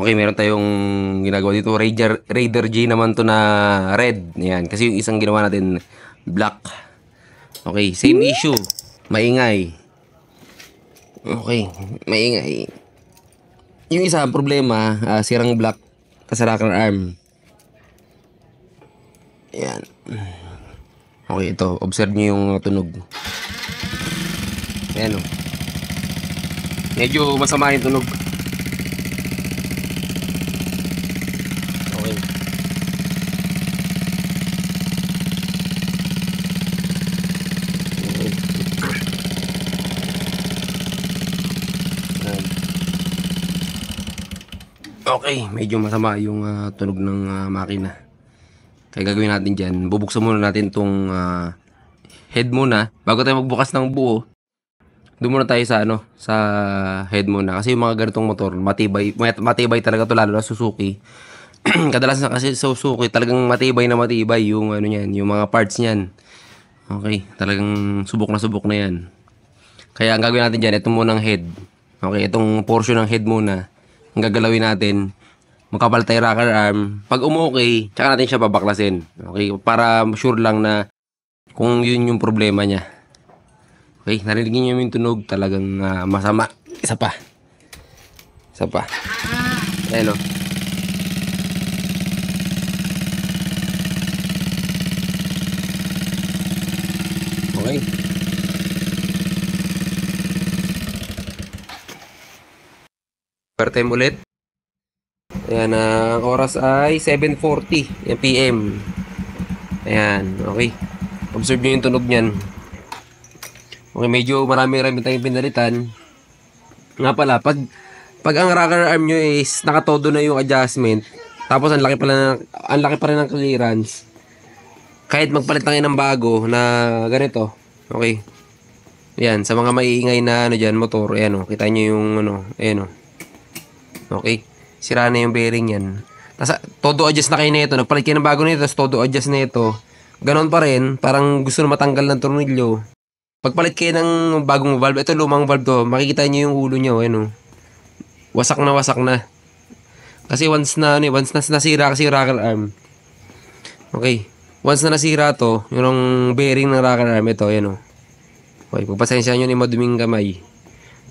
Okay, meron tayong ginagawa dito. Raider G naman to na red. Yan. Kasi yung isang ginawa natin black. Okay, same issue. Maingay. Okay, maingay. Yung isa, problema, sirang black. Tapos rocker arm. Yan. Okay, ito. Observe nyo yung tunog. Ayan o. Medyo masama yung tunog. Okay. Okay, medyo masama yung tunog ng makina. Kaya gagawin natin dyan, bubuksan muna natin tong head muna. Bago tayo magbukas ng buo, doon muna tayo sa sa head muna. Kasi yung mga ganitong motor, matibay talaga to, lalo na Suzuki. Kadalasan kasi sa Suzuki, talagang matibay na matibay yung niyan, yung mga parts niyan. Okay, talagang subok na yan. Kaya ang gagawin natin dyan, ito muna ang head. Okay, itong portion ng head muna. Ang gagalawin natin, magkapal tayo rocker arm. Pag umokay, tsaka natin siya babaklasin. Okay, para sure lang na kung yun yung problema niya. Okay, narinig niyo yung tunog, talagang masama. Isa pa. Ayan o. Okay. Overtime ulit. Ayan, ang oras ay 7:40 PM. Ayan, okay. Observe nyo yung tunog nyan. Okay, medyo marami tayong pinalitan. Nga pala, pag ang rocker arm nyo is nakatodo na yung adjustment, tapos ang laki pa rin ng clearance, kahit magpalit lang ng bago na ganito, okay. Ayan, sa mga maiingay na dyan, motor, ayan o, kita nyo yung ayan o. Okay, sira na yung bearing yan. Tapos todo adjust na kayo nito, nagpalit kayo ng bago nito, tapos todo adjust na ito. Ganon pa rin, parang gusto na matanggal ng tornilyo. Pagpalit kayo ng bagong valve, ito lumang valve to, makikita nyo yung ulo nyo, ano. Wasak na. Kasi once na nasira kasi yung rocker arm. Okay, once na nasira to, yung bearing ng rocker arm, ito, yan o. Okay, pagpasensya nyo ni maduming kamay.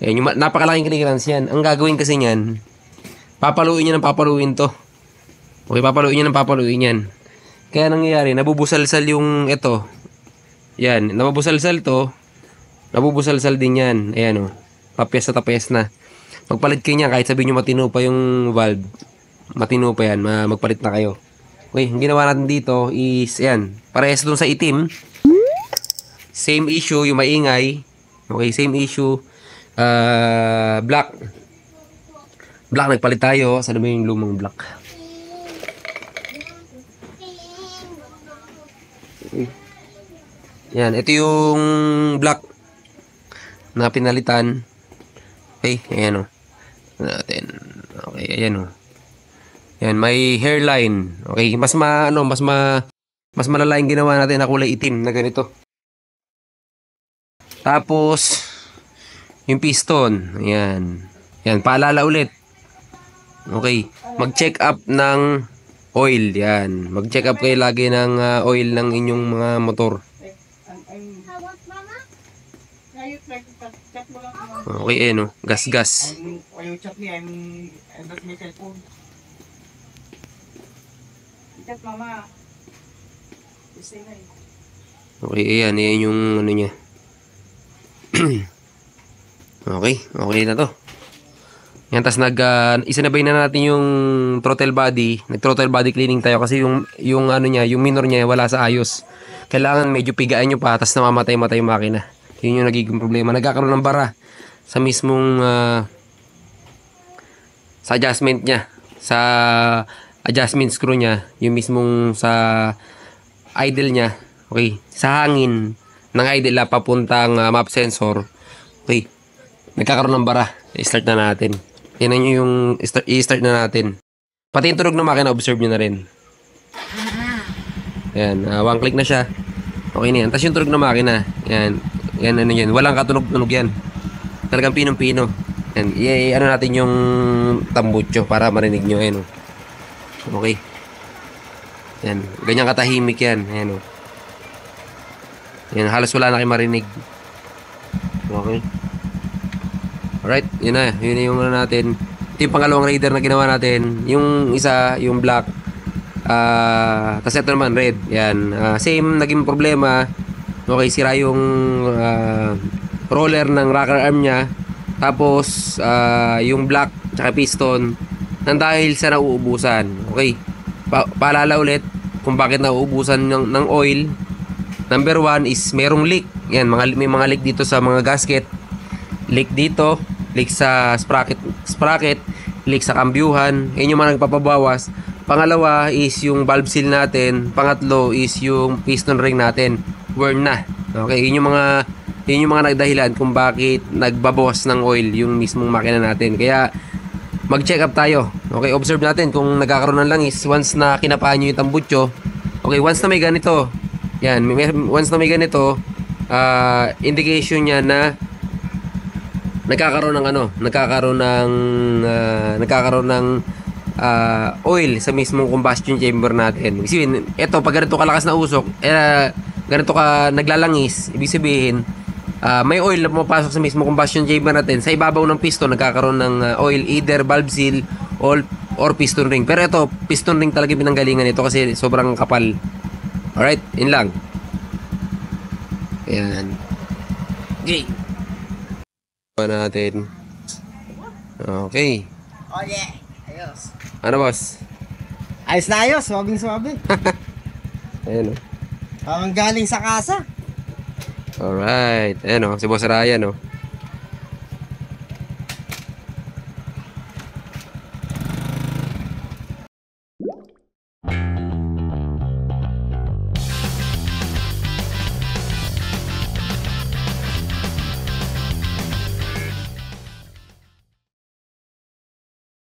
Ayan, yung napakalaking clearance yan. Ang gagawin kasi nyan, papaluin nyo ng papaluin to. Okay, papaluin nyo ng papaluin yan. Kaya nangyayari, nabubusalsal yung ito. Yan, nabubusalsal to. Nabubusalsal din yan. Ayan o. Tapyas na. Magpalit kayo niya, kahit sabihin nyo matino pa yung valve. Matino pa yan, magpalit na kayo. Okay, ang ginawa natin dito is, ayan, parehas dun sa itim. Same issue, yung maingay. Okay, same issue. Black, nagpalit tayo. Saan ba yung lumang black? Yan, ito yung black na pinalitan. Okay, ayan o. Natin. Okay, ayan o. Yan, may hairline. Okay, mas malala yung ginawa natin na kulay itim na ganito. Tapos yung piston, ayan. Yan, paalala ulit. Okay, mag-check up ng oil, yan. Mag-check up kayo lagi ng oil ng inyong mga motor. Okay, eh no, gas. Okay, ayan yung niya. Okay na to. Yan, tas isinabay na natin yung throttle body. Nag-throttle body cleaning tayo kasi yung niya, yung minor niya wala sa ayos. Kailangan medyo pigaan nyo pa, tas namamatay yung makina. Yun yung nagiging problema. Nagkakaroon ng bara sa mismong sa adjustment niya, sa adjustment screw niya, yung mismong sa idle niya. Okay, sa hangin ng idle papuntang map sensor. Okay, nagkakaroon ng bara. I-start na natin. Yan yung i-start na natin. Pati yung tunog ng makina, observe nyo na rin. Yan, one click na siya. Okay na yan. Tapos yung tunog ng makina, yan, yan. Walang katunog-tunog yan. Talagang pinong-pino. Yan, ano natin yung tambucho para marinig nyo. Ayan, oh. Okay. Yan, ganyan katahimik yan. Ayan, oh. Yan, halos wala na kayo marinig. Okay. Alright, yun na. Yun na yung ano natin. Ito yung pangalawang raider na ginawa natin. Yung isa, yung black. Tapos ito naman, red. Yan. Same, naging problema. Okay, sira yung roller ng rocker arm niya. Tapos, yung black tsaka piston nang dahil sa nauubusan. Okay. Paalala ulit kung bakit nauubusan ng oil. Number 1 is merong leak. Yan, may mga leak dito sa mga gasket. Leak dito, leak sa sprocket, leak sa kambyuhan. Yan yung mga nagpapabawas. Pangalawa is yung valve seal natin. Pangatlo is yung piston ring natin. Worn na. Okay, yun yung mga nagdahilan kung bakit nagbabawas ng oil yung mismong makina natin. Kaya mag-check up tayo. Okay, observe natin kung nagkakaroon ng langis once na kinapaan nyo yung tambucho. Okay, once na may ganito. Yan, once na may ganito, indication niya na nagkakaroon ng oil sa mismong combustion chamber natin. Ibig sabihin, eto pag ganito kalakas na usok, ganito ka naglalangis, ibig sabihin, may oil na pumapasok sa mismong combustion chamber natin. Sa ibabaw ng piston, nagkakaroon ng oil, either valve seal or piston ring. Pero ito, piston ring talaga pinanggalingan ito kasi sobrang kapal. Alright, yun lang. Ayan. Okay. Natin. Okay. Oh yeah. Ayos. Ano boss? Ayos na ayos. Swabing-swabe. Ayan o. Parang galing sa kasa. Alright. Ayan o. Si Boss Ryan o.